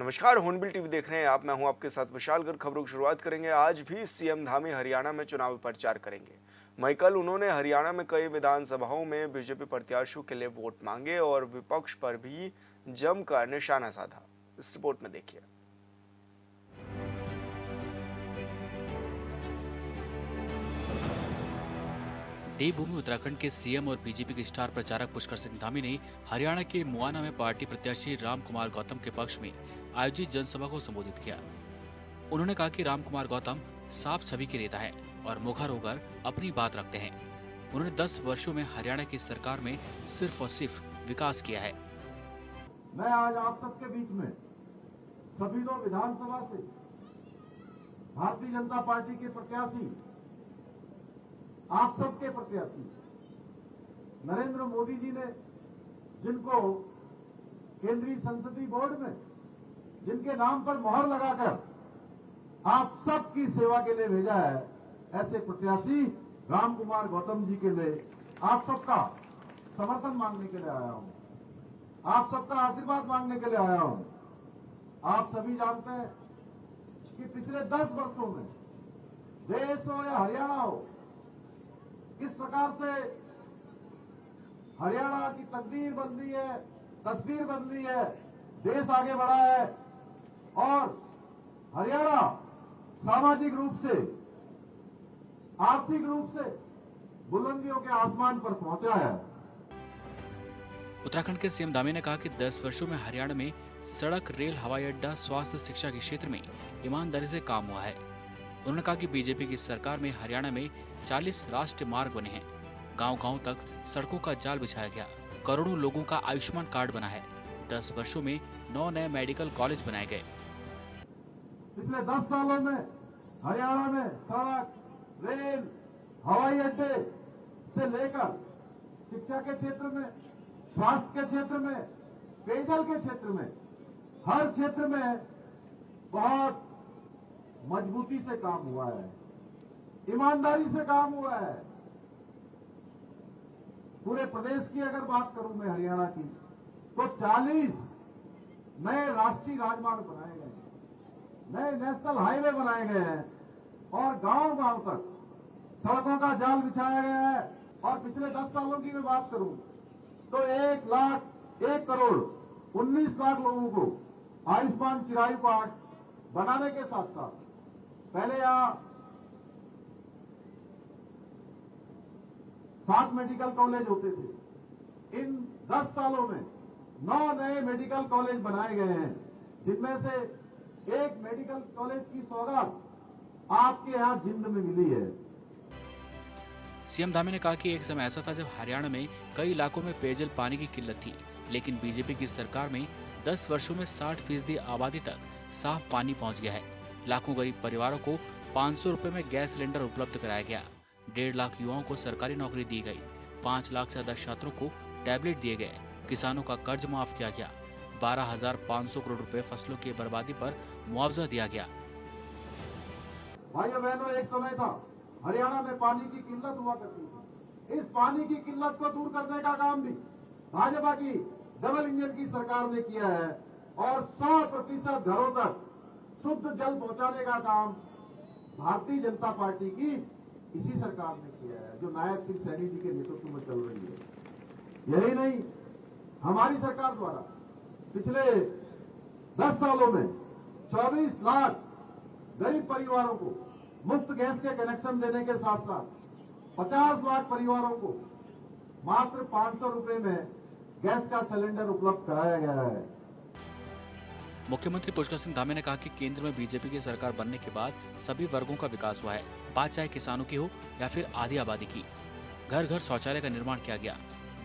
नमस्कार, hornbill TV देख रहे हैं आप। मैं हूं आपके साथ विशाल गर्ग। खबरों की शुरुआत करेंगे। आज भी सीएम धामी हरियाणा में चुनावी प्रचार करेंगे। वहीं कल उन्होंने हरियाणा में कई विधानसभाओं में बीजेपी प्रत्याशियों के लिए वोट मांगे और विपक्ष पर भी जमकर निशाना साधा। इस रिपोर्ट में देखिए। देवभूमि उत्तराखंड के सीएम और बीजेपी के स्टार प्रचारक पुष्कर सिंह धामी ने हरियाणा के मुआना में पार्टी प्रत्याशी राम कुमार गौतम के पक्ष में आयोजित जनसभा को संबोधित किया। उन्होंने कहा कि राम कुमार गौतम साफ छवि के नेता हैं और मुखर होकर अपनी बात रखते हैं। उन्होंने 10 वर्षों में हरियाणा की सरकार में सिर्फ और सिर्फ विकास किया है। मैं आज आप सबके बीच में सभी लोग विधानसभा से भारतीय जनता पार्टी के प्रत्याशी, आप सबके प्रत्याशी नरेंद्र मोदी जी ने जिनको केंद्रीय संसदीय बोर्ड में जिनके नाम पर मोहर लगाकर आप सबकी सेवा के लिए भेजा है, ऐसे प्रत्याशी राम कुमार गौतम जी के लिए आप सबका समर्थन मांगने के लिए आया हूं, आप सबका आशीर्वाद मांगने के लिए आया हूं। आप सभी जानते हैं कि पिछले 10 वर्षों में देश हो या हरियाणा हो, किस प्रकार से हरियाणा की तकदीर बदली है, तस्वीर बदली है, देश आगे बढ़ा है और हरियाणा सामाजिक रूप से, आर्थिक रूप से बुलंदियों के आसमान पर पहुंचा है। उत्तराखंड के सीएम धामी ने कहा कि 10 वर्षों में हरियाणा में सड़क, रेल, हवाई अड्डा, स्वास्थ्य, शिक्षा के क्षेत्र में ईमानदारी से काम हुआ है। उन्होंने कहा कि बीजेपी की सरकार में हरियाणा में 40 राष्ट्रीय मार्ग बने हैं, गांव-गांव तक सड़कों का जाल बिछाया गया, करोड़ों लोगों का आयुष्मान कार्ड बना है, 10 वर्षों में 9 नए मेडिकल कॉलेज बनाए गए। पिछले 10 सालों में हरियाणा में सड़क, रेल, हवाई अड्डे से लेकर शिक्षा के क्षेत्र में, स्वास्थ्य के क्षेत्र में, पेयजल के क्षेत्र में, हर क्षेत्र में बहुत मजबूती से काम हुआ है, ईमानदारी से काम हुआ है। पूरे प्रदेश की अगर बात करूं मैं हरियाणा की, तो 40 नए राष्ट्रीय राजमार्ग बनाए गए हैं, नए नेशनल हाईवे बनाए गए हैं और गांव-गांव तक सड़कों का जाल बिछाया गया है। और पिछले 10 सालों की मैं बात करूं तो 1 करोड़ 19 लाख लोगों को आयुष्मान चिरायु कार्ड बनाने के साथ साथ पहले यहां 7 मेडिकल कॉलेज होते थे, इन 10 सालों में 9 नए मेडिकल कॉलेज बनाए गए हैं, जिनमें से एक मेडिकल कॉलेज की सौगात आपके यहां जिंद में मिली है। सीएम धामी ने कहा कि एक समय ऐसा था जब हरियाणा में कई इलाकों में पेयजल पानी की किल्लत थी, लेकिन बीजेपी की सरकार में 10 वर्षों में 60% आबादी तक साफ पानी पहुंच गया है। लाखों गरीब परिवारों को 500 रुपए में गैस सिलेंडर उपलब्ध कराया गया, 1.5 लाख युवाओं को सरकारी नौकरी दी गई, 5 लाख से ज्यादा छात्रों को टैबलेट दिए गए, किसानों का कर्ज माफ किया गया, 12,500 करोड़ रुपए फसलों की बर्बादी पर मुआवजा दिया गया। भाइयों बहनों, एक समय था हरियाणा में पानी की किल्लत हुआ करती थी। इस पानी की किल्लत को दूर करने का काम भी भाजपा की डबल इंजन की सरकार ने किया है और 100% घरों तक शुद्ध जल पहुंचाने का काम भारतीय जनता पार्टी की इसी सरकार ने किया है, जो नायब सिंह सैनी जी के नेतृत्व में चल रही है। यही नहीं, हमारी सरकार द्वारा पिछले 10 सालों में 24 लाख गरीब परिवारों को मुफ्त गैस के कनेक्शन देने के साथ साथ 50 लाख परिवारों को मात्र 500 रुपए में गैस का सिलेंडर उपलब्ध कराया गया है। मुख्यमंत्री पुष्कर सिंह धामी ने कहा कि केंद्र में बीजेपी की सरकार बनने के बाद सभी वर्गों का विकास हुआ है, बात चाहे किसानों की हो या फिर आधी आबादी की। घर घर शौचालय का निर्माण किया गया,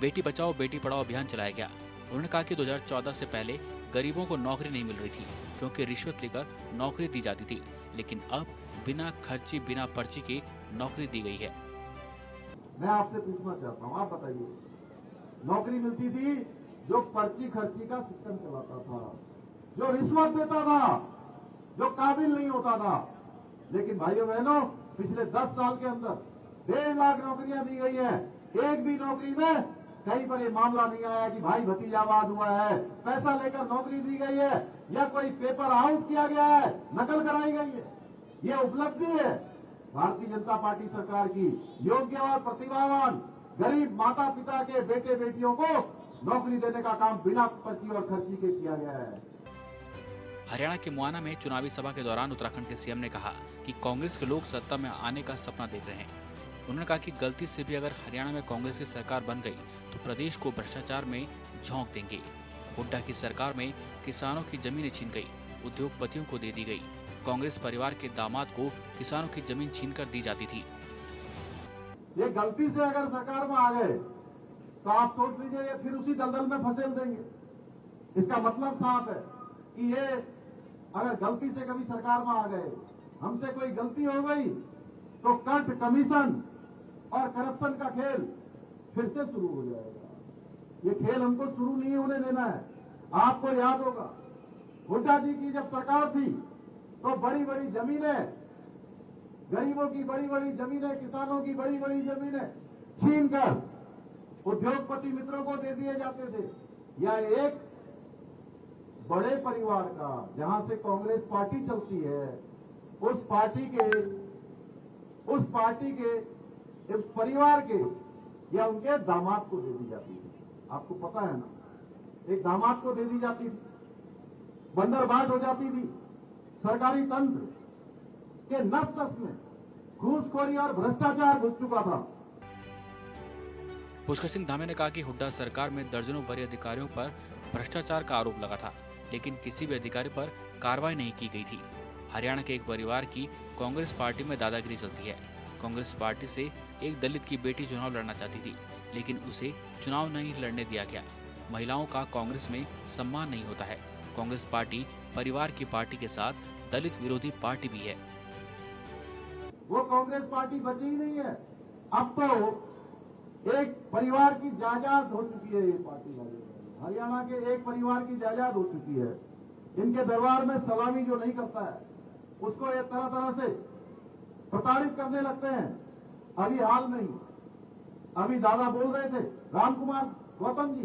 बेटी बचाओ बेटी पढ़ाओ अभियान चलाया गया। उन्होंने कहा कि 2014 से पहले गरीबों को नौकरी नहीं मिल रही थी क्योंकि रिश्वत लेकर नौकरी दी जाती थी, लेकिन अब बिना खर्ची बिना पर्ची की नौकरी दी गई है। मैं आपसे पूछना चाहता हूं, आप बताइए, नौकरी मिलती थी जो पर्ची खर्ची का सिस्टम चलाता था, जो रिश्वत देता था, जो काबिल नहीं होता था। लेकिन भाइयों बहनों, पिछले 10 साल के अंदर 1.5 लाख नौकरियां दी गई है। एक भी नौकरी में कहीं पर ये मामला नहीं आया कि भाई भतीजावाद हुआ है, पैसा लेकर नौकरी दी गई है। या कोई पेपर आउट किया गया है, नकल कराई गई है। ये उपलब्धि है भारतीय जनता पार्टी सरकार की। योग्य और प्रतिभावान गरीब माता पिता के बेटे बेटियों को नौकरी देने का काम बिना पर्ची और खर्ची के किया गया है। हरियाणा के मुआना में चुनावी सभा के दौरान उत्तराखंड के सीएम ने कहा कि कांग्रेस के लोग सत्ता में आने का सपना देख रहे हैं। उन्होंने कहा कि गलती से भी अगर हरियाणा में कांग्रेस की सरकार बन गई तो प्रदेश को भ्रष्टाचार में झोंक देंगे। हुड्डा की सरकार में किसानों की जमीनें छीन गई, उद्योगपतियों को दे दी गई। कांग्रेस परिवार के दामाद को किसानों की जमीन छीनकर दी जाती थी। ये गलती से अगर सरकार में आ गए तो आप सोच लीजिए ये फिर उसी दलदल में फंसेल देंगे। इसका मतलब साफ है कि ये अगर गलती से कभी सरकार में आ गए, हमसे कोई गलती हो गई तो कट, कमीशन और करप्शन का खेल फिर से शुरू हो जाएगा। ये खेल हमको शुरू नहीं होने देना है। आपको याद होगा हुड्डा जी की जब सरकार थी तो बड़ी बड़ी जमीनें, गरीबों की बड़ी बड़ी जमीनें, किसानों की बड़ी बड़ी जमीनें छीनकर उद्योगपति मित्रों को दे दिए जाते थे। या एक बड़े परिवार का, जहां से कांग्रेस पार्टी चलती है, उस परिवार के या उनके दामाद को दे दी जाती थी। आपको पता है ना, एक दामाद को दे दी जाती थी, बंदरबाट हो जाती थी। सरकारी तंत्र के नस-नस में घूसखोरी और भ्रष्टाचार घुस चुका था। पुष्कर सिंह धामी ने कहा कि हुड्डा सरकार में दर्जनों वरीय अधिकारियों पर भ्रष्टाचार का आरोप लगा था, लेकिन किसी भी अधिकारी पर कार्रवाई नहीं की गई थी। हरियाणा के एक परिवार की कांग्रेस पार्टी में दादागिरी चलती है। कांग्रेस पार्टी से एक दलित की बेटी चुनाव लड़ना चाहती थी, लेकिन उसे चुनाव नहीं लड़ने दिया गया। महिलाओं का कांग्रेस में सम्मान नहीं होता है। कांग्रेस पार्टी परिवार की पार्टी के साथ दलित विरोधी पार्टी भी है। वो कांग्रेस पार्टी बची ही नहीं है। अब तो एक परिवार की जायदाद हो चुकी है ये पार्टी वाले। हरियाणा के एक परिवार की जायदाद हो चुकी है। इनके दरबार में सलामी जो नहीं करता है उसको ये तरह तरह से प्रताड़ित करने लगते हैं। अभी हाल में ही अभी दादा बोल रहे थे राम कुमार गौतम जी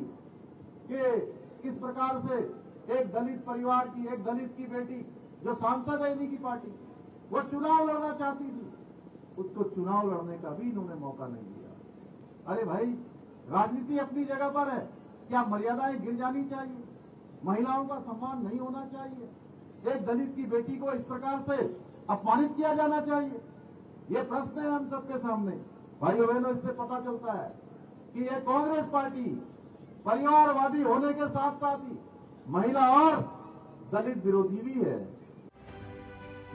कि किस प्रकार से एक दलित परिवार की, एक दलित की बेटी जो सांसद है इन्हीं की पार्टी, वो चुनाव लड़ना चाहती थी, उसको चुनाव लड़ने का भी इन्होंने मौका नहीं दिया। अरे भाई, राजनीति अपनी जगह पर है, क्या मर्यादाएं गिर जानी चाहिए? महिलाओं का सम्मान नहीं होना चाहिए? एक दलित की बेटी को इस प्रकार से अपमानित किया जाना चाहिए? ये प्रश्न है हम सबके सामने। भाइयों बहनों, इससे पता चलता है कि ये कांग्रेस पार्टी परिवारवादी होने के साथ साथ ही महिला और दलित विरोधी भी है।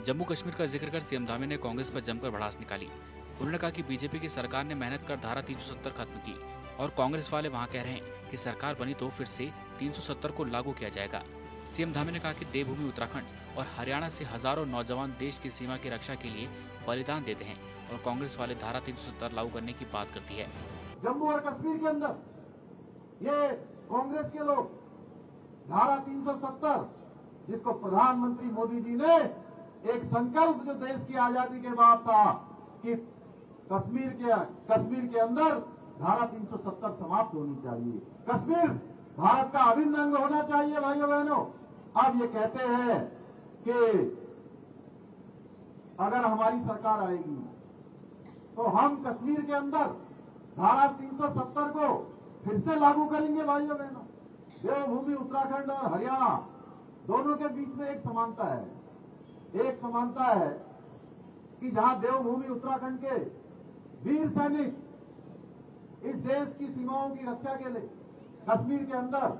जम्मू कश्मीर का जिक्र कर सीएम धामी ने कांग्रेस पर जमकर भड़ास निकाली। उन्होंने कहा कि बीजेपी की सरकार ने मेहनत कर धारा 370 खत्म की और कांग्रेस वाले वहां कह रहे हैं कि सरकार बनी तो फिर से 370 को लागू किया जाएगा। सीएम धामी ने कहा कि देवभूमि उत्तराखंड और हरियाणा से हजारों नौजवान देश की सीमा की रक्षा के लिए बलिदान देते हैं और कांग्रेस वाले धारा 370 लागू करने की बात करती है। जम्मू और कश्मीर के अंदर ये कांग्रेस के लोग धारा 370, जिसको प्रधानमंत्री मोदी जी ने एक संकल्प जो देश की आजादी के बाद था कि कश्मीर के अंदर धारा 370 समाप्त होनी चाहिए, कश्मीर भारत का अभिन्न अंग होना चाहिए। भाइयों बहनों, अब ये कहते हैं कि अगर हमारी सरकार आएगी तो हम कश्मीर के अंदर धारा 370 को फिर से लागू करेंगे। भाइयों बहनों, देवभूमि उत्तराखंड और हरियाणा दोनों के बीच में एक समानता है कि जहां देवभूमि उत्तराखंड के वीर सैनिक इस देश की सीमाओं की रक्षा के लिए कश्मीर के अंदर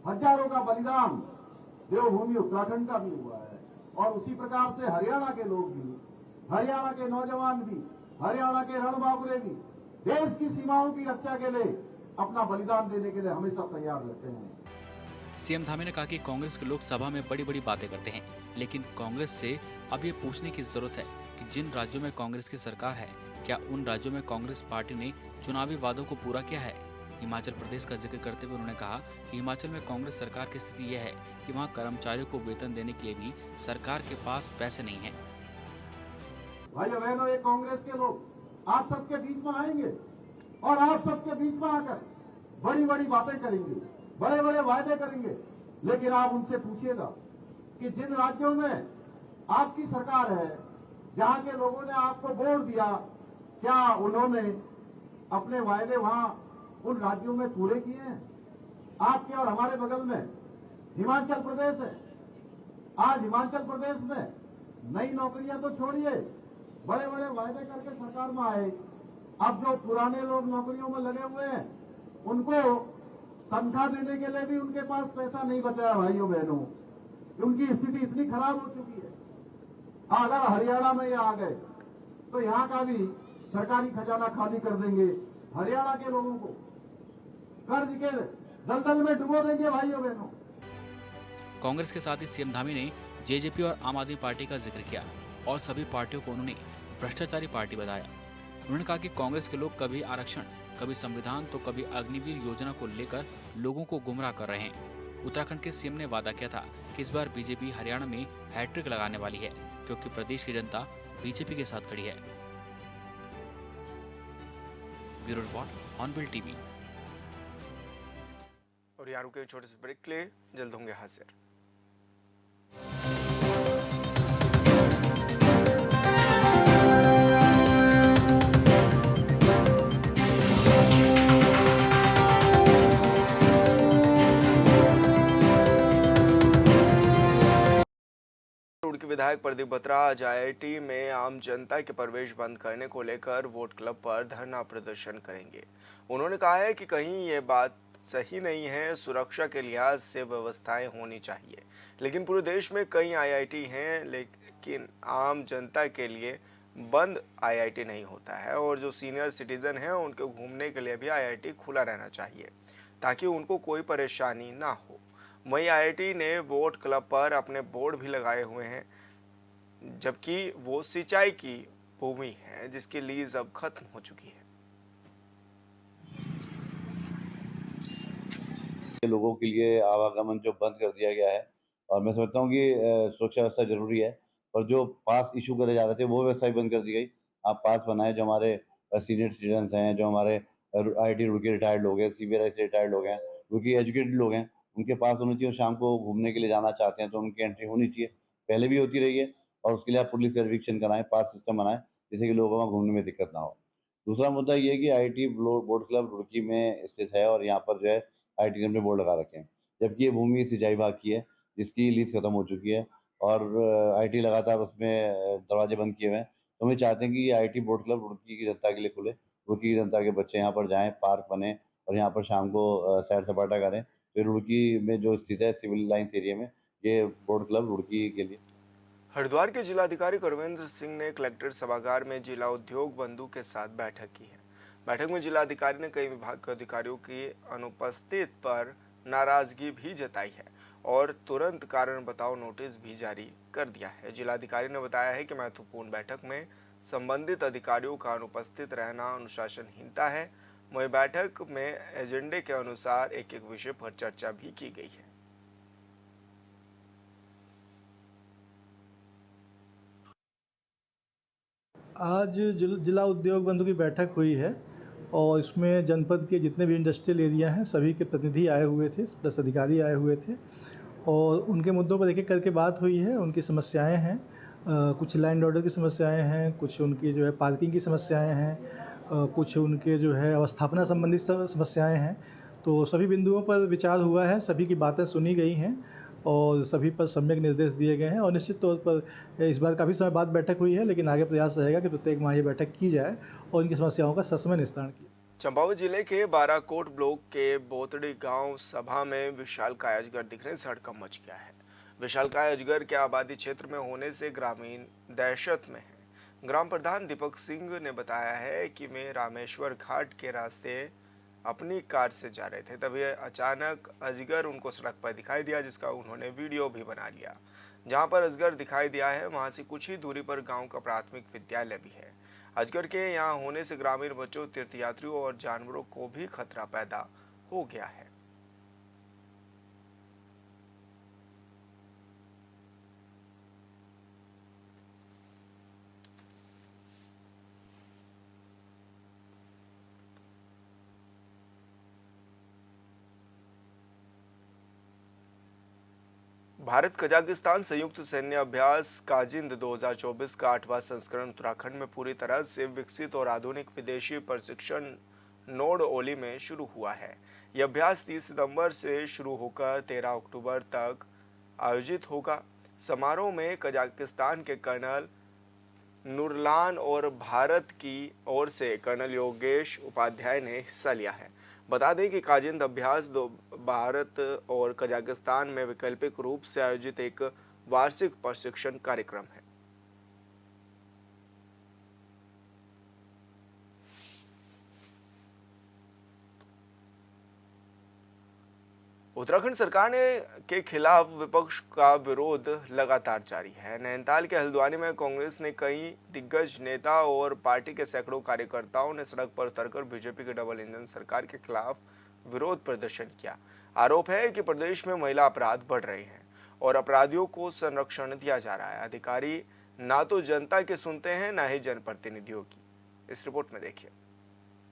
हजारों का बलिदान देवभूमि उत्तराखंड का भी हुआ है, और उसी प्रकार से हरियाणा के लोग भी, हरियाणा के नौजवान भी, हरियाणा के रणबांकुरे भी देश की सीमाओं की रक्षा के लिए अपना बलिदान देने के लिए हमेशा तैयार रहते हैं। सीएम धामी ने कहा कि कांग्रेस के लोग सभा में बड़ी बड़ी बातें करते हैं, लेकिन कांग्रेस से अब ये पूछने की जरूरत है कि जिन राज्यों में कांग्रेस की सरकार है, क्या उन राज्यों में कांग्रेस पार्टी ने चुनावी वादों को पूरा किया है? हिमाचल प्रदेश का जिक्र करते हुए उन्होंने कहा कि हिमाचल में कांग्रेस सरकार की स्थिति यह है कि वहाँ कर्मचारियों को वेतन देने के लिए भी सरकार के पास पैसे नहीं है। भाइयों बहनों, ये कांग्रेस के लोग आप सबके बीच में आएंगे और आप सबके बीच में आकर बड़ी बड़ी बातें करेंगे, बड़े बड़े वायदे करेंगे, लेकिन आप उनसे पूछिएगा कि जिन राज्यों में आपकी सरकार है, जहां के लोगों ने आपको वोट दिया, क्या उन्होंने अपने वायदे वहां उन राज्यों में पूरे किए हैं? आपके और हमारे बगल में हिमाचल प्रदेश है। आज हिमाचल प्रदेश में नई नौकरियां तो छोड़िए, बड़े बड़े वायदे करके सरकार में आए, अब जो पुराने लोग नौकरियों में लगे हुए हैं उनको तनख्वाह देने के लिए भी उनके पास पैसा नहीं बचा है। भाइयों बहनों, उनकी स्थिति इतनी खराब हो चुकी है। अगर हरियाणा में ये आ गए तो यहां का भी सरकारी खजाना खाली कर देंगे, हरियाणा के लोगों को कर्ज के दलदल में डुबो देंगे। भाइयों बहनों, कांग्रेस के साथ ही सीएम धामी ने जेजेपी और आम आदमी पार्टी का जिक्र किया और सभी पार्टियों को उन्होंने भ्रष्टाचारी पार्टी बताया। उन्होंने कहा कि कांग्रेस के लोग कभी आरक्षण, कभी संविधान तो कभी अग्निवीर योजना को लेकर लोगों को गुमराह कर रहे हैं। उत्तराखंड के सीएम ने वादा किया था कि इस बार बीजेपी हरियाणा में हैट्रिक लगाने वाली है, क्योंकि प्रदेश की जनता बीजेपी के साथ खड़ी है। Bureau report, on bill TV. और यारों के छोटे से ब्रेक के लिए जल्द होंगे हाजिर। के विधायक प्रदीप बत्रा आज आईआईटी में आम जनता के प्रवेश बंद करने को लेकर वोट क्लब पर धरना प्रदर्शन करेंगे। उन्होंने कहा है कि कहीं ये बात सही नहीं है, सुरक्षा के लिहाज से व्यवस्थाएं होनी चाहिए, लेकिन पूरे देश में कई आईआईटी हैं, लेकिन आम जनता के लिए बंद आईआईटी नहीं होता है और जो सीनियर सिटीजन हैं उनको घूमने के लिए भी आईआईटी खुला रहना चाहिए ताकि उनको कोई परेशानी ना हो। वहीं आईआईटी ने वोट क्लब पर अपने बोर्ड भी लगाए हुए हैं, जबकि वो सिंचाई की भूमि है जिसकी लीज अब खत्म हो चुकी है। लोगों के लिए आवागमन जो बंद कर दिया गया है, और मैं समझता हूँ कि सुरक्षा व्यवस्था जरूरी है, और जो पास इशू करे जा रहे थे वो व्यवस्था भी बंद कर दी गई। आप पास बनाए, जो हमारे सीनियर सिटीजन हैं, जो हमारे आईआईटी रुड़की रिटायर्ड लोग हैं, सीबीआई से रिटायर्ड लोग हैं, रुड़की एजुकेटेड लोग हैं, उनके पास होनी चाहिए। शाम को घूमने के लिए जाना चाहते हैं तो उनकी एंट्री होनी चाहिए, पहले भी होती रही है, और उसके लिए आप पुलिस वेरिफिकेशन कराएं, पास सिस्टम बनाएं, जिससे कि लोगों को घूमने में दिक्कत ना हो। दूसरा मुद्दा ये है कि आईआईटी बोट क्लब रुड़की में स्थित है और यहाँ पर जो है आईआईटी ने अपने बोर्ड लगा रखे हैं, जबकि ये भूमि सिंचाई विभाग की है जिसकी लीज खत्म हो चुकी है, और आईआईटी लगातार उसमें दरवाजे बंद किए हुए हैं। तो हम चाहते हैं कि ये आईआईटी बोट क्लब रुड़की की जनता के लिए खुले, रुड़की की जनता के बच्चे यहाँ पर जाएं, पार्क बने और यहाँ पर शाम को सैर सपाटा करें। तो रुड़की में जो स्थित है सिविल लाइन्स एरिया में, ये बोट क्लब रुड़की के लिए। हरिद्वार के जिलाधिकारी करवेंद्र सिंह ने कलेक्ट्रेट सभागार में जिला उद्योग बंधु के साथ बैठक की है। बैठक में जिलाधिकारी ने कई विभाग के अधिकारियों की अनुपस्थिति पर नाराजगी भी जताई है और तुरंत कारण बताओ नोटिस भी जारी कर दिया है। जिलाधिकारी ने बताया है कि महत्वपूर्ण बैठक में संबंधित अधिकारियों का अनुपस्थित रहना अनुशासनहीनता है। वहीं बैठक में एजेंडे के अनुसार एक एक विषय पर चर्चा भी की गई है। आज जिला उद्योग बंधु की बैठक हुई है और इसमें जनपद के जितने भी इंडस्ट्रियल एरिया हैं सभी के प्रतिनिधि आए हुए थे, प्लस अधिकारी आए हुए थे और उनके मुद्दों पर एक एक करके बात हुई है। उनकी समस्याएं हैं, कुछ लैंड ऑर्डर की समस्याएं हैं, कुछ उनकी जो है पार्किंग की समस्याएं हैं, कुछ उनके जो है अवस्थापना संबंधित समस्याएं हैं। तो सभी बिंदुओं पर विचार हुआ है, सभी की बातें सुनी गई हैं और सभी पर सम्यक निर्देश दिए गए हैं और निश्चित तौर पर इस बार काफ़ी समय बाद बैठक हुई है, लेकिन आगे प्रयास रहेगा कि प्रत्येक माह ये बैठक की जाए और इनकी समस्याओं का ससमय निस्तारण किया। चंपावत जिले के बाराकोट ब्लॉक के बोतड़ी गांव सभा में विशालकाय अजगर दिखने से हड़कंप मच गया है। विशालकाय अजगर के आबादी क्षेत्र में होने से ग्रामीण दहशत में है। ग्राम प्रधान दीपक सिंह ने बताया है कि वे रामेश्वर घाट के रास्ते अपनी कार से जा रहे थे, तभी अचानक अजगर उनको सड़क पर दिखाई दिया, जिसका उन्होंने वीडियो भी बना लिया। जहां पर अजगर दिखाई दिया है वहां से कुछ ही दूरी पर गांव का प्राथमिक विद्यालय भी है। अजगर के यहां होने से ग्रामीण बच्चों, तीर्थयात्रियों और जानवरों को भी खतरा पैदा हो गया है। भारत कजाकिस्तान संयुक्त सैन्य अभ्यास काजिंद 2024 का 8वां संस्करण उत्तराखंड में पूरी तरह से विकसित और आधुनिक विदेशी प्रशिक्षण नोड ओली में शुरू हुआ है। यह अभ्यास 30 सितंबर से शुरू होकर 13 अक्टूबर तक आयोजित होगा। समारोह में कजाकिस्तान के कर्नल नूरलान और भारत की ओर से कर्नल योगेश उपाध्याय ने हिस्सा लिया है। बता दें कि काजिंद अभ्यास भारत और कजाकिस्तान में वैकल्पिक रूप से आयोजित एक वार्षिक प्रशिक्षण कार्यक्रम है। उत्तराखंड सरकार के खिलाफ विपक्ष का विरोध लगातार जारी है। नैनीताल के हल्द्वानी में कांग्रेस ने कई दिग्गज नेता और पार्टी के सैकड़ों कार्यकर्ताओं ने सड़क पर उतरकर बीजेपी की डबल इंजन सरकार के खिलाफ विरोध प्रदर्शन किया। आरोप है कि प्रदेश में महिला अपराध बढ़ रहे हैं और अपराधियों को संरक्षण दिया जा रहा है। अधिकारी ना तो जनता के सुनते हैं ना ही जनप्रतिनिधियों की। इस रिपोर्ट में देखिए।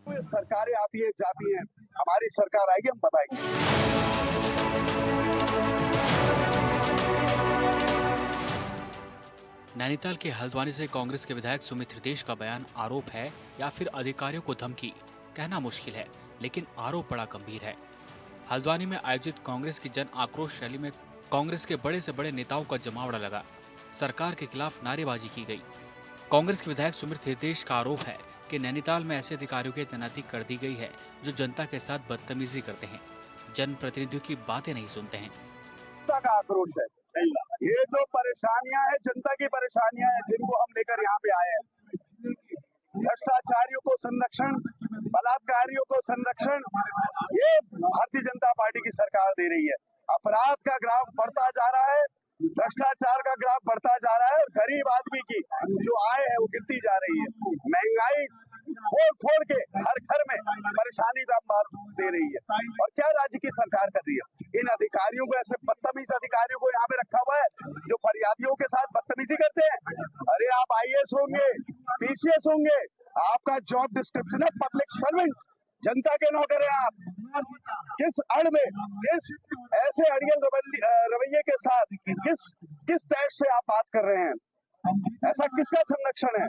सरकारें आती है जाती हैं, हमारी सरकार आएगी हम बताएंगे। नैनीताल के हल्द्वानी से कांग्रेस के विधायक सुमित हृदेश का बयान आरोप है या फिर अधिकारियों को धमकी, कहना मुश्किल है, लेकिन आरोप बड़ा गंभीर है। हल्द्वानी में आयोजित कांग्रेस की जन आक्रोश रैली में कांग्रेस के बड़े से बड़े नेताओं का जमावड़ा लगा। सरकार के खिलाफ नारेबाजी की गई। कांग्रेस के विधायक सुमित हृदेश का आरोप है कि नैनीताल में ऐसे अधिकारियों की तैनाती कर दी गई है जो जनता के साथ बदतमीजी करते हैं, जनप्रतिनिधियों की बातें नहीं सुनते हैं। जनता का आक्रोश है। ये जो परेशानियां हैं, जनता की परेशानियां हैं, जिनको हम लेकर यहाँ पे आए हैं। भ्रष्टाचारियों को संरक्षण, बलात्कारियों को संरक्षण, ये भारतीय जनता पार्टी की सरकार दे रही है। अपराध का ग्राफ बढ़ता जा रहा है, भ्रष्टाचार का ग्राफ बढ़ता जा रहा है और गरीब आदमी की जो आय है वो गिरती जा रही है। महंगाई फोड़ के हर घर में परेशानी का मार दे रही है। और क्या राज्य की सरकार कर रही है? इन अधिकारियों को, ऐसे बदतमीज अधिकारियों को यहाँ पे रखा हुआ है जो फरियादियों के साथ बदतमीजी करते हैं। अरे आप IAS होंगे, PCS होंगे, आपका जॉब डिस्क्रिप्शन है पब्लिक सर्वेंट, जनता के नौकर हैं आप। किस अड़ में, किस ऐसे अड़ियल रवैये के साथ, किस टैक्स से आप बात कर रहे हैं? ऐसा किसका संरक्षण है?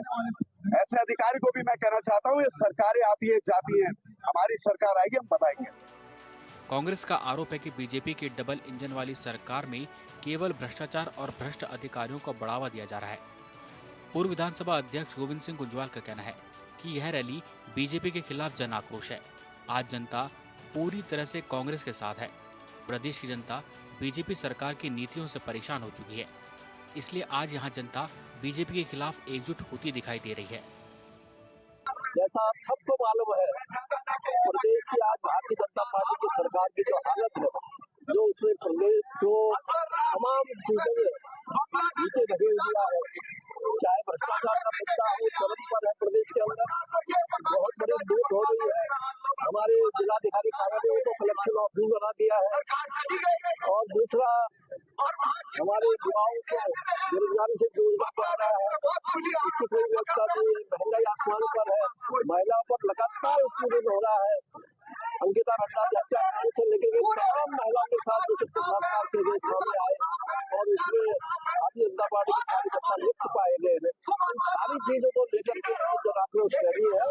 ऐसे अधिकारी को भी मैं कहना चाहता हूँ, ये सरकारें आती है जाती हैं, हमारी सरकार आएगी हम बताएंगे। कांग्रेस का आरोप है कि बीजेपी की डबल इंजन वाली सरकार में केवल भ्रष्टाचार और भ्रष्ट अधिकारियों को बढ़ावा दिया जा रहा है। पूर्व विधानसभा अध्यक्ष गोविंद सिंह गुंजवाल का कहना है कि यह रैली बीजेपी के खिलाफ जन आक्रोश है। आज जनता पूरी तरह से कांग्रेस के साथ है। प्रदेश की जनता बीजेपी सरकार की नीतियों से परेशान हो चुकी है, इसलिए आज यहाँ जनता बीजेपी के खिलाफ एकजुट होती दिखाई दे रही है। जैसा आप सबको मालूम है, प्रदेश की आज भारतीय जनता पार्टी की सरकार की जो हालत है, जो उसने प्रदेश जो तमाम चीजों में नीचे धकेल दिया है, चाहे भ्रष्टाचार का मुद्दा हो, चरम पर है प्रदेश के अंदर, बहुत बड़ी लूट हो रही है। हमारे जिलाधिकारी कार्यालयों को कलेक्शन ऑफिस बना दिया है और दूसरा हमारे युवाओं को बेरोजगारी से रोजगार पा रहा है, इसकी कोई व्यवस्था नहीं है। महंगाई आसमान पर है, महिलाओं पर लगातार उत्पीड़न हो रहा है। अंकिता भंडारी हत्याकांड से लेकर तमाम महिलाओं के साथ बलात्कार के गए सामने आए और इसमें भारतीय जनता पार्टी के कार्यकर्ता लिप्त पाए गए हैं। इन सारी चीजों को लेकर के जन आक्रोश रैली है।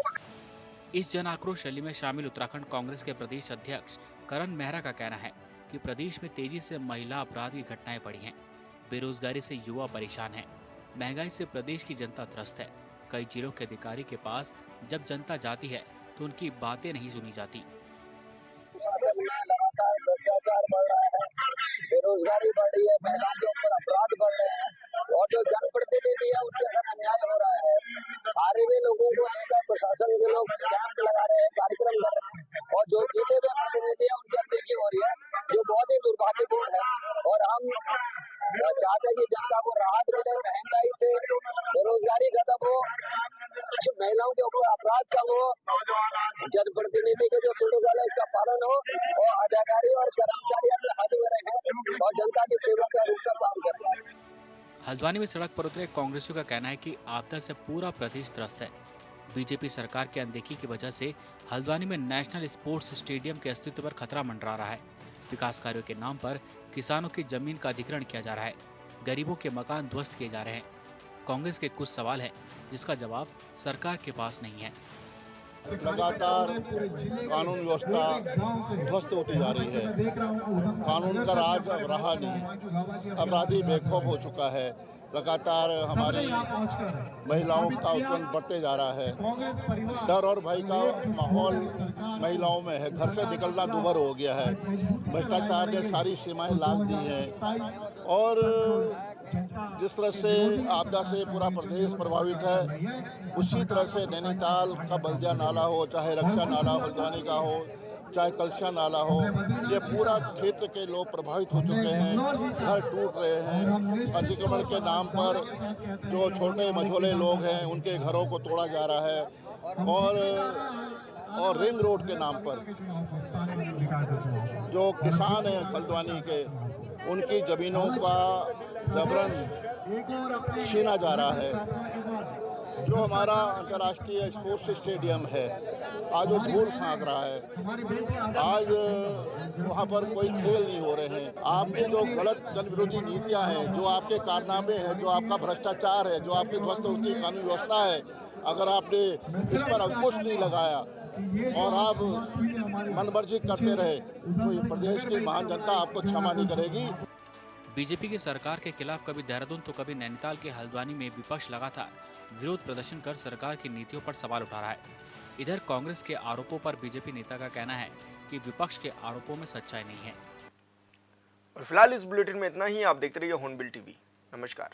इस जन आक्रोश रैली में शामिल उत्तराखंड कांग्रेस के प्रदेश अध्यक्ष करण मेहरा का कहना है कि प्रदेश में तेजी से महिला अपराध की घटनाएं बढ़ी हैं, बेरोजगारी से युवा परेशान है, महंगाई से प्रदेश की जनता त्रस्त है। कई जिलों के अधिकारी के पास जब जनता जाती है तो उनकी बातें नहीं सुनी जाती। लगातार भ्रष्टाचार बढ़ रहा है, बेरोजगारी बढ़ रही है, महिलाओं के ऊपर अपराध बढ़ रहे हैं और जो जनप्रतिनिधि है उनके साथ अन्याय हो रहा है। हारे हुए लोगों को लेकर प्रशासन के लोग कैंप लगा रहे हैं, कार्यक्रम कर रहे हैं और जो जीते हुए प्रतिनिधि है उनकी अनदेखी हो रही है, जो बहुत ही दुर्भाग्यपूर्ण है। और हम चाहते हैं कि जनता को राहत मिले, महंगाई से, बेरोजगारी खत्म हो, महिलाओं के ऊपर अपराध कम हो, जनप्रतिनिधि के जो प्रोटोकॉल है उसका पालन हो और अधिकारी और कर्मचारी अपने हद में रहें और जनता की सेवा का रूप में काम करें। हल्द्वानी में सड़क पर उतरे कांग्रेसियों का कहना है कि आपदा से पूरा प्रदेश त्रस्त है। बीजेपी सरकार की अनदेखी की वजह से हल्द्वानी में नेशनल स्पोर्ट्स स्टेडियम के अस्तित्व पर खतरा मंडरा रहा है। विकास कार्यों के नाम पर किसानों की जमीन का अधिग्रहण किया जा रहा है, गरीबों के मकान ध्वस्त किए जा रहे हैं। कांग्रेस के कुछ सवाल हैं जिसका जवाब सरकार के पास नहीं है। लगातार कानून व्यवस्था ध्वस्त होती जा रही है। कानून का राज अब रहा नहीं, अपराधी बेखौफ हो चुका है। लगातार हमारी महिलाओं का उत्पन्न बढ़ते जा रहा है। डर और भय का माहौल महिलाओं में है। घर से निकलना दूभर हो गया है। भ्रष्टाचार ने सारी सीमाएं लांघ दी हैं और जिस तरह से आपदा से पूरा प्रदेश प्रभावित है, उसी तरह से नैनीताल का बल्दिया नाला हो, चाहे रक्षा नाला हल्द्वानी का हो, चाहे कलशा नाला हो, ये पूरा क्षेत्र के लोग प्रभावित हो चुके हैं। घर टूट रहे हैं। अतिक्रमण के नाम पर जो छोटे मझोले लोग हैं उनके घरों को तोड़ा जा रहा है और रिंग रोड के नाम पर जो किसान हैं हल्द्वानी के, उनकी जमीनों का जबरन छीना जा रहा है। जो हमारा अंतर्राष्ट्रीय स्पोर्ट्स स्टेडियम है आज वो धूल फेंक रहा है। आज वहाँ पर कोई खेल नहीं हो रहे हैं। आपके जो गलत जन विरोधी नीतियाँ हैं, जो आपके कारनामे हैं, जो आपका भ्रष्टाचार है, जो आपकी ध्वस्त होती कानून व्यवस्था है, अगर आपने इस पर अंकुश नहीं लगाया और आप मनमर्जी करते रहे तो इस प्रदेश की महान जनता आपको क्षमा नहीं करेगी। बीजेपी की सरकार के खिलाफ कभी देहरादून तो कभी नैनीताल के हल्द्वानी में विपक्ष लगातार विरोध प्रदर्शन कर सरकार की नीतियों पर सवाल उठा रहा है। इधर कांग्रेस के आरोपों पर बीजेपी नेता का कहना है कि विपक्ष के आरोपों में सच्चाई नहीं है। और फिलहाल इस बुलेटिन में इतना ही। आप देखते रहिए हॉर्नबिल टीवी। नमस्कार।